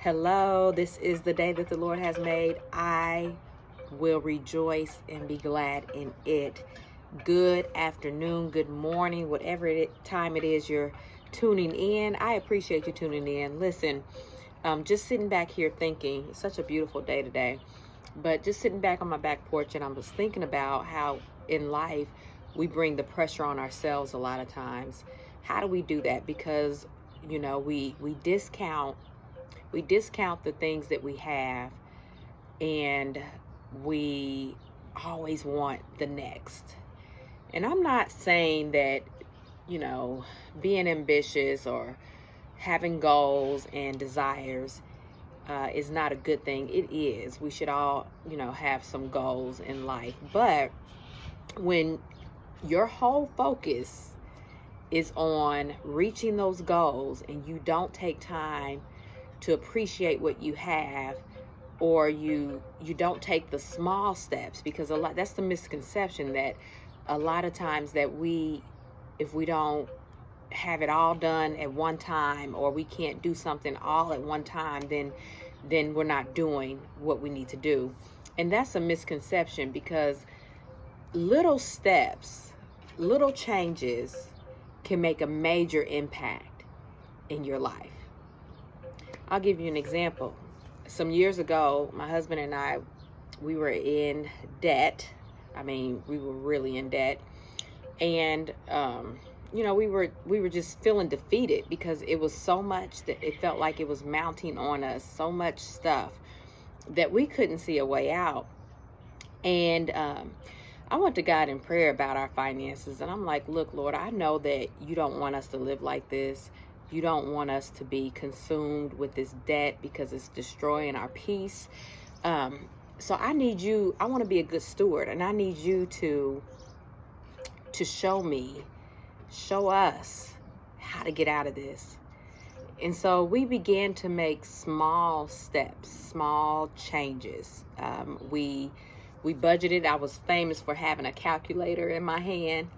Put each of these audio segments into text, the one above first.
Hello, this is the day that the Lord has made. I will rejoice and be glad in it. Good afternoon, good morning, whatever time it is you're tuning in. I appreciate you tuning in. Listen, just sitting back here thinking, it's such a beautiful day today, but just sitting back on my back porch, and I was thinking about how in life we bring the pressure on ourselves a lot of times. How do we do that? Because, we discount the things that we have, and we always want the next. And I'm not saying that, being ambitious or having goals and desires is not a good thing. It is. We should all, have some goals in life. But when your whole focus is on reaching those goals and you don't take time to appreciate what you have, or you don't take the small steps, because that's the misconception, that a lot of times that if we don't have it all done at one time, or we can't do something all at one time, then we're not doing what we need to do. And that's a misconception, because little steps, little changes can make a major impact in your life. I'll give you an example. Some years ago, my husband and I, we were in debt. I mean, we were really in debt. And, we were just feeling defeated, because it was so much that it felt like it was mounting on us, so much stuff that we couldn't see a way out. And I went to God in prayer about our finances. And I'm like, look, Lord, I know that you don't want us to live like this. You don't want us to be consumed with this debt, because it's destroying our peace. So I need you. I want to be a good steward, and I need you to show us how to get out of this. And so we began to make small steps, small changes. We budgeted. I was famous for having a calculator in my hand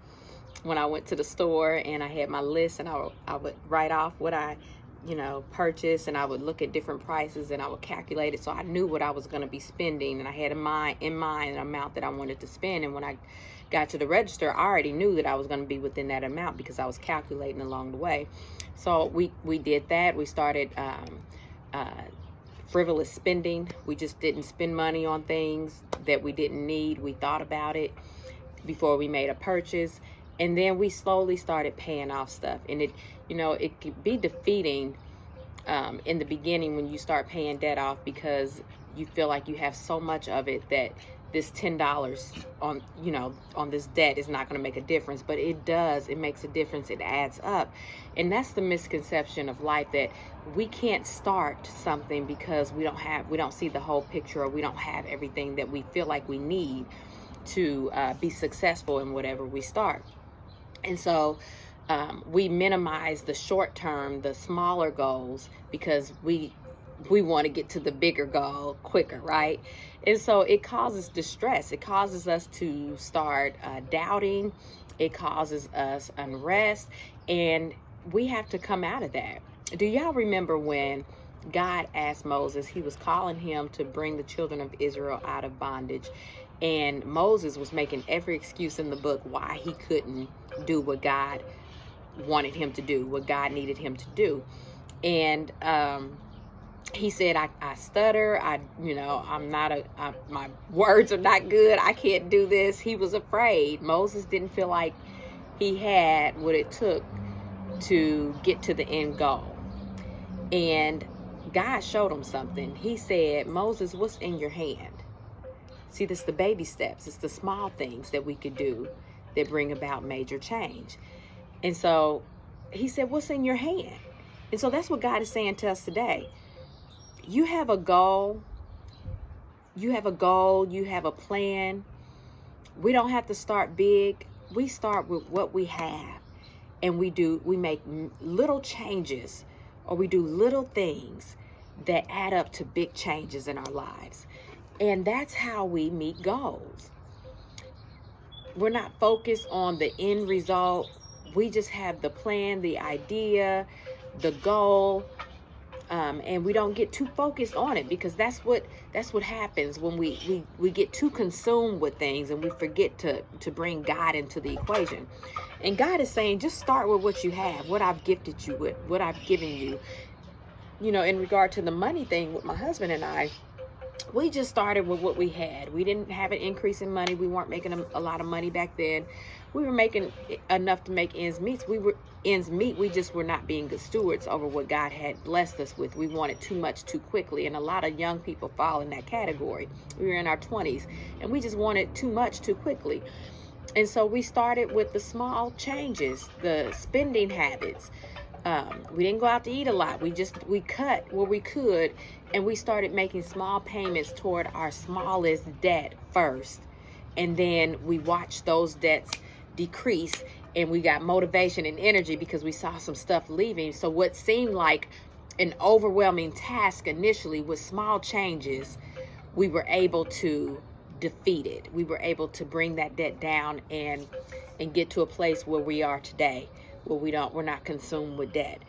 when I went to the store, and I had my list, and I would write off what I, purchased, and I would look at different prices, and I would calculate it, so I knew what I was going to be spending, and I had in mind an amount that I wanted to spend. And when I got to the register, I already knew that I was going to be within that amount, because I was calculating along the way. So we did that. We started frivolous spending. We just didn't spend money on things that we didn't need. We thought about it before we made a purchase. And then we slowly started paying off stuff. And it could be defeating in the beginning when you start paying debt off, because you feel like you have so much of it that this $10 on this debt is not going to make a difference. But it does. It makes a difference. It adds up. And that's the misconception of life, that we can't start something because we don't see the whole picture, or we don't have everything that we feel like we need to be successful in whatever we start. And so we minimize the short term, the smaller goals, because we want to get to the bigger goal quicker, right? And so it causes distress. It causes us to start doubting. It causes us unrest. And we have to come out of that. Do y'all remember when God asked Moses? He was calling him to bring the children of Israel out of bondage. And Moses was making every excuse in the book why he couldn't do what God wanted him to do, what God needed him to do. And he said, I stutter. My words are not good. I can't do this. He was afraid. Moses didn't feel like he had what it took to get to the end goal. And God showed him something. He said, Moses, what's in your hand? See, this is the baby steps. It's the small things that we could do that bring about major change. And so he said, what's in your hand? And so that's what God is saying to us today. You have a goal. You have a plan. We don't have to start big. We start with what we have. And we make little changes, or we do little things that add up to big changes in our lives. And that's how we meet goals. We're not focused on the end result. We just have the plan, the idea, the goal, And we don't get too focused on it, because that's what happens when we get too consumed with things and we forget to bring God into the equation. And God is saying, just start with what you have, what I've gifted you with, what I've given you. You know, in regard to the money thing with my husband and I, we just started with what we had. We didn't have an increase in money. We weren't making a lot of money back then. We were making enough to make ends meet. We just were not being good stewards over what God had blessed us with. We wanted too much too quickly, and a lot of young people fall in that category. We were in our 20s, and we just wanted too much too quickly. And so we started with the small changes, the spending habits. We didn't go out to eat a lot. We cut where we could, and we started making small payments toward our smallest debt first. And then we watched those debts decrease, and we got motivation and energy because we saw some stuff leaving. So what seemed like an overwhelming task initially, with small changes, we were able to defeat it. We were able to bring that debt down and get to a place where we are today, where we're not consumed with debt.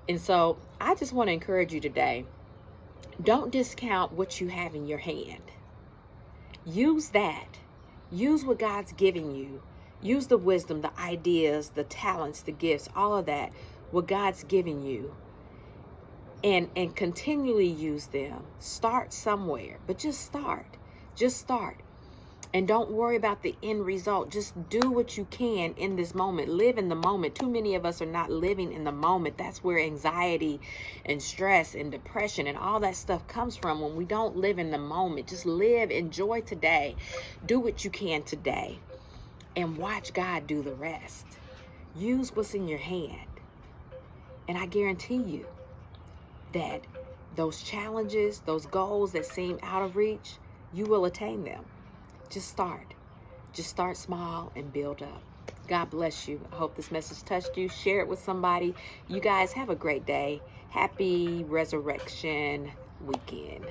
And so I just want to encourage you today, don't discount what you have in your hand. Use that. Use what God's giving you. Use the wisdom, the ideas, the talents, the gifts, all of that, what God's giving you. And continually use them. Start somewhere, but just start. Just start. And don't worry about the end result. Just do what you can in this moment. Live in the moment. Too many of us are not living in the moment. That's where anxiety and stress and depression and all that stuff comes from, when we don't live in the moment. Just live, enjoy today. Do what you can today. And watch God do the rest. Use what's in your hand. And I guarantee you that those challenges, those goals that seem out of reach, you will attain them. Just start. Just start small and build up. God bless you. I hope this message touched you. Share it with somebody. You guys have a great day. Happy Resurrection Weekend.